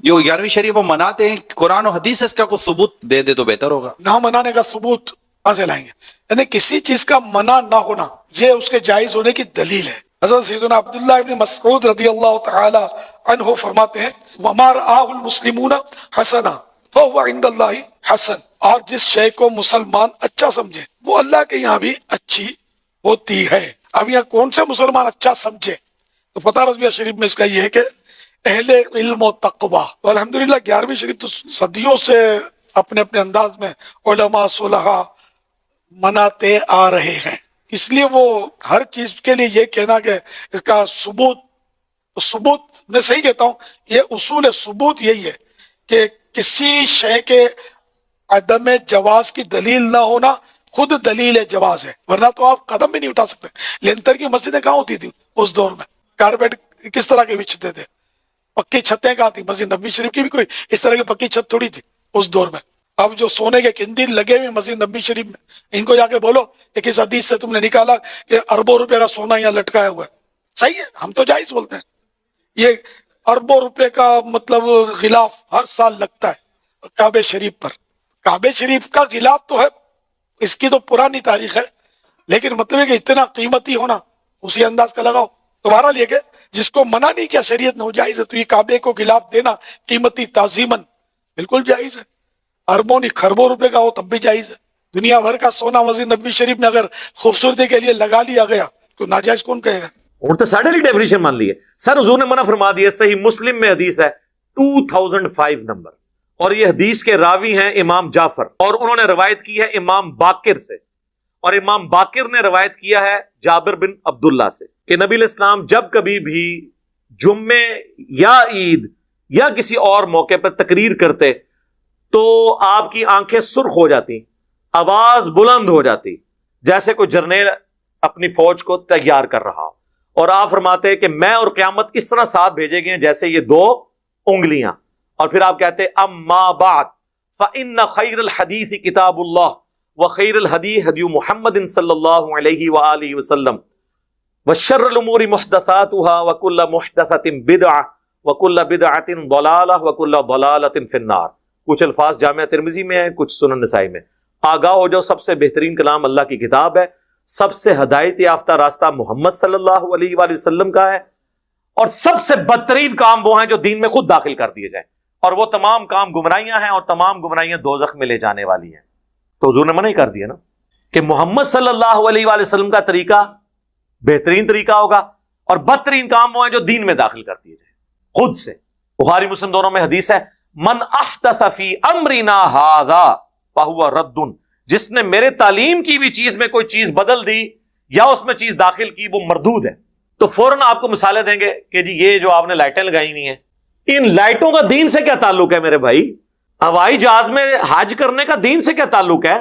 جو 11ویں شریف وہ مناتے ہیں، قرآن و حدیث سے اس کا کوئی ثبوت دے دے تو بہتر ہوگا۔ نہ منانے کا ثبوت کہاں سے لائیں گے؟ یعنی کسی چیز کا منع نہ ہونا یہ اس کے جائز ہونے کی دلیل ہے۔ حضرت سیدنا عبداللہ ابن مسعود رضی اللہ تعالی عنہ فرماتے ہیں وَمَا رَآهُ الْمُسْلِمُونَ حَسَنًا فَهُوَ عِنْدَ اللَّهِ حَسَن، اور جس شے کو مسلمان اچھا سمجھے وہ اللہ کے یہاں بھی اچھی ہوتی ہے۔ اب یہاں کون سے مسلمان اچھا سمجھے؟ تو فتح رضویہ شریف میں اس کا یہ ہے کہ اہل علم و تقوی، اور الحمدللہ 11ویں شریف تو صدیوں سے اپنے اپنے انداز میں علماء صلحاء مناتے آ رہے ہیں۔ اس لیے وہ ہر چیز کے لیے یہ کہنا کہ اس کا ثبوت میں صحیح کہتا ہوں، یہ اصول ثبوت یہی ہے کہ کسی شے کے عدم جواز کی دلیل نہ ہونا خود دلیل جواز ہے، ورنہ تو آپ قدم بھی نہیں اٹھا سکتے۔ لینتر کی مسجدیں کہاں ہوتی تھی اس دور میں؟ کارپیٹ کس طرح کے بچھتے تھے؟ پکی چھتیں کہاں تھی؟ مسجد نبوی شریف کی بھی کوئی اس طرح کی پکی چھت تھوڑی تھی اس دور میں۔ اب جو سونے کے قندیل لگے ہوئے مسجد نبوی شریف میں، ان کو جا کے بولو کہ کس حدیث سے تم نے نکالا کہ اربوں روپے کا سونا یہاں لٹکایا ہوا ہے؟ صحیح ہے، ہم تو جائز بولتے ہیں۔ یہ اربوں روپے کا مطلب غلاف ہر سال لگتا ہے کعبہ شریف پر۔ کعبہ شریف کا غلاف تو ہے، اس کی تو پرانی تاریخ ہے، لیکن مطلب ہے کہ اتنا قیمتی ہونا اسی انداز کا لگاؤ۔ تمہارا لیے کہ جس کو منع نہیں کیا شریعت نے وہ جائز ہے، تو یہ کعبے کو غلاف دینا قیمتی تعظیماً بالکل جائز ہے۔ اربوں نہیں خربوں روپے کا ہو تب بھی جائز ہے۔ دنیا بھر کا سونا مسجد نبوی شریف میں اگر خوبصورتی کے لیے لگا لیا گیا تو ناجائز کون کہے گا؟ اور تو ساڑھے لی ڈیفینیشن مان لی ہے سر، حضور نے منع فرما دیا۔ صحیح مسلم میں حدیث ہے 2005 نمبر، اور یہ حدیث کے راوی ہیں امام جعفر، اور انہوں نے روایت کی ہے امام باقر سے، اور امام باقر نے روایت کیا ہے جابر بن عبداللہ سے کہ نبی علیہ السلام جب کبھی بھی جمعے یا عید یا کسی اور موقع پر تقریر کرتے تو آپ کی آنکھیں سرخ ہو جاتی، آواز بلند ہو جاتی، جیسے کوئی جرنیل اپنی فوج کو تیار کر رہا، اور آپ فرماتے کہ میں اور قیامت اس طرح ساتھ بھیجے گئے ہیں جیسے یہ دو انگلیاں، اور پھر آپ کہتے اما بعد فإن خیر الحدیث کتاب اللہ وخیر الہدی ہدی محمد صلی اللہ علیہ وآلہ وسلم وشر الامور محدثاتها وکل محدثۃ بدعہ وکل بدعۃ ضلالہ وکل ضلالۃ فی النار۔ کچھ الفاظ جامعہ ترمذی میں ہیں، کچھ سنن نسائی میں۔ آگاہ ہو جاؤ، سب سے بہترین کلام اللہ کی کتاب ہے، سب سے ہدایت یافتہ راستہ محمد صلی اللہ علیہ وآلہ وسلم کا ہے، اور سب سے بدترین کام وہ ہیں جو دین میں خود داخل کر دیے جائیں، اور وہ تمام کام گمراہیاں ہیں، اور تمام گمراہیاں دوزخ میں لے جانے والی ہیں۔ تو حضور نے منع ہی کر دیا نا کہ محمد صلی اللہ علیہ وآلہ وسلم کا طریقہ بہترین طریقہ ہوگا، اور بدترین کام وہ ہیں جو دین میں داخل کر دیے جائیں خود سے۔ بخاری مسلم دونوں میں حدیث ہے من احدث فی امرنا ھذا فہو رد، جس نے میرے تعلیم کی بھی چیز میں کوئی چیز بدل دی یا اس میں چیز داخل کی وہ مردود ہے۔ تو فوراً آپ کو مثالیں دیں گے کہ جی یہ جو آپ نے لائٹیں لگائی ہوئی ہیں، ان لائٹوں کا دین سے کیا تعلق ہے میرے بھائی؟ ہوائی جہاز میں حج کرنے کا دین سے کیا تعلق ہے؟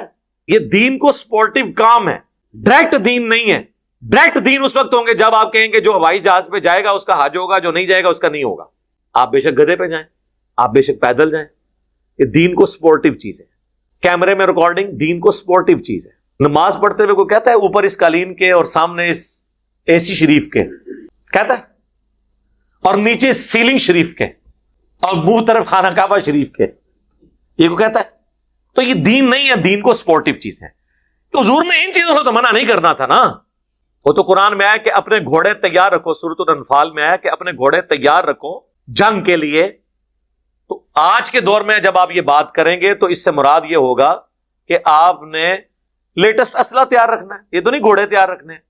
یہ دین کو سپورٹیو کام ہے، ڈائریکٹ دین نہیں ہے۔ ڈائریکٹ دین اس وقت ہوں گے جب آپ کہیں گے جو ہوائی جہاز پہ جائے گا اس کا حج ہوگا، جو نہیں جائے گا اس کا نہیں ہوگا۔ آپ بے شک گدھے پہ جائیں، آپ بے شک پیدل جائیں، یہ دین کو سپورٹیو چیز ہے۔ کیمرے میں ریکارڈنگ دین کو سپورٹیو چیز ہے۔ نماز پڑھتے ہوئے کوئی کہتا ہے اوپر اس قالین کے اور سامنے اس اے سی شریف کے، کہتا ہے، اور نیچے اس سیلنگ شریف کے، اور منہ طرف خانہ کعبہ شریف کے، یہ کو کہتا ہے؟ تو یہ دین نہیں ہے، دین کو سپورٹیو چیز ہے۔ تو حضور نے ان چیزوں سے تو منع نہیں کرنا تھا نا۔ وہ تو قرآن میں آیا کہ اپنے گھوڑے تیار رکھو، سورۃ الانفال میں آیا کہ اپنے گھوڑے تیار رکھو جنگ کے لیے۔ تو آج کے دور میں جب آپ یہ بات کریں گے تو اس سے مراد یہ ہوگا کہ آپ نے لیٹسٹ اسلحہ تیار رکھنا ہے، یہ تو نہیں گھوڑے تیار رکھنے ہیں،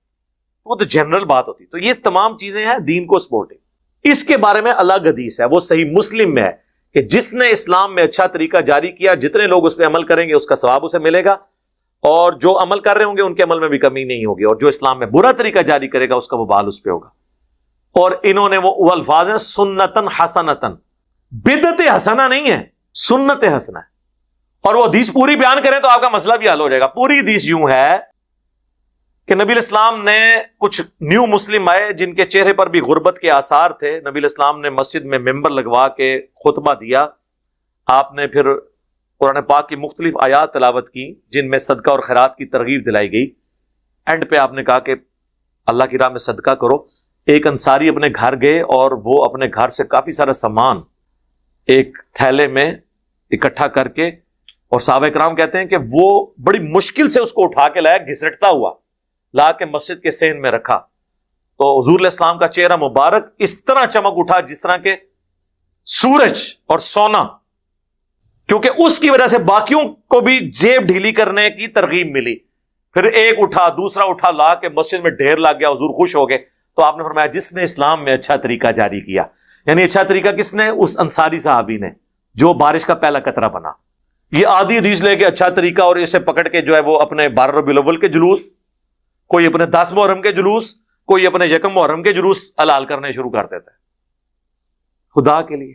وہ تو جنرل بات ہوتی۔ تو یہ تمام چیزیں ہیں دین کو سپورٹنگ۔ اس کے بارے میں الگ حدیث ہے، وہ صحیح مسلم میں ہے کہ جس نے اسلام میں اچھا طریقہ جاری کیا، جتنے لوگ اس پہ عمل کریں گے اس کا ثواب اسے ملے گا، اور جو عمل کر رہے ہوں گے ان کے عمل میں بھی کمی نہیں ہوگی، اور جو اسلام میں برا طریقہ جاری کرے گا اس کا وبال اس پہ ہوگا۔ اور انہوں نے وہ الفاظ ہیں سنتن حسنتن، بدعت حسنہ نہیں ہے، سنت حسنہ ہے۔ اور وہ حدیث پوری بیان کریں تو آپ کا مسئلہ بھی حل ہو جائے گا۔ پوری حدیث یوں ہے کہ نبی علیہ السلام نے کچھ نیو مسلم آئے جن کے چہرے پر بھی غربت کے آثار تھے، نبی علیہ السلام نے مسجد میں ممبر لگوا کے خطبہ دیا، آپ نے پھر قرآن پاک کی مختلف آیات تلاوت کی جن میں صدقہ اور خیرات کی ترغیب دلائی گئی۔ اینڈ پہ آپ نے کہا کہ اللہ کی راہ میں صدقہ کرو۔ ایک انصاری اپنے گھر گئے اور وہ اپنے گھر سے کافی سارا سامان ایک تھیلے میں اکٹھا کر کے، اور صحابہ کرام کہتے ہیں کہ وہ بڑی مشکل سے اس کو اٹھا کے لایا، گھسٹتا ہوا، لا کے مسجد کے صحن میں رکھا، تو حضور علیہ السلام کا چہرہ مبارک اس طرح چمک اٹھا جس طرح کے سورج اور سونا، کیونکہ اس کی وجہ سے باقیوں کو بھی جیب ڈھیلی کرنے کی ترغیب ملی۔ پھر ایک اٹھا، دوسرا اٹھا، لا کے مسجد میں ڈھیر لگ گیا، حضور خوش ہو گئے۔ تو آپ نے فرمایا جس نے اسلام میں اچھا طریقہ جاری کیا، یعنی اچھا طریقہ کس نے؟ اس انصاری صحابی نے جو بارش کا پہلا قطرہ بنا۔ یہ آدھی حدیث لے کے اچھا طریقہ اور اسے پکڑ کے جو ہے وہ اپنے 12 ربیع الاول کے جلوس، کوئی اپنے 10 محرم کے جلوس، کوئی اپنے 1 محرم کے جلوس حلال کرنے شروع کر دیتا ہے۔ خدا کے لیے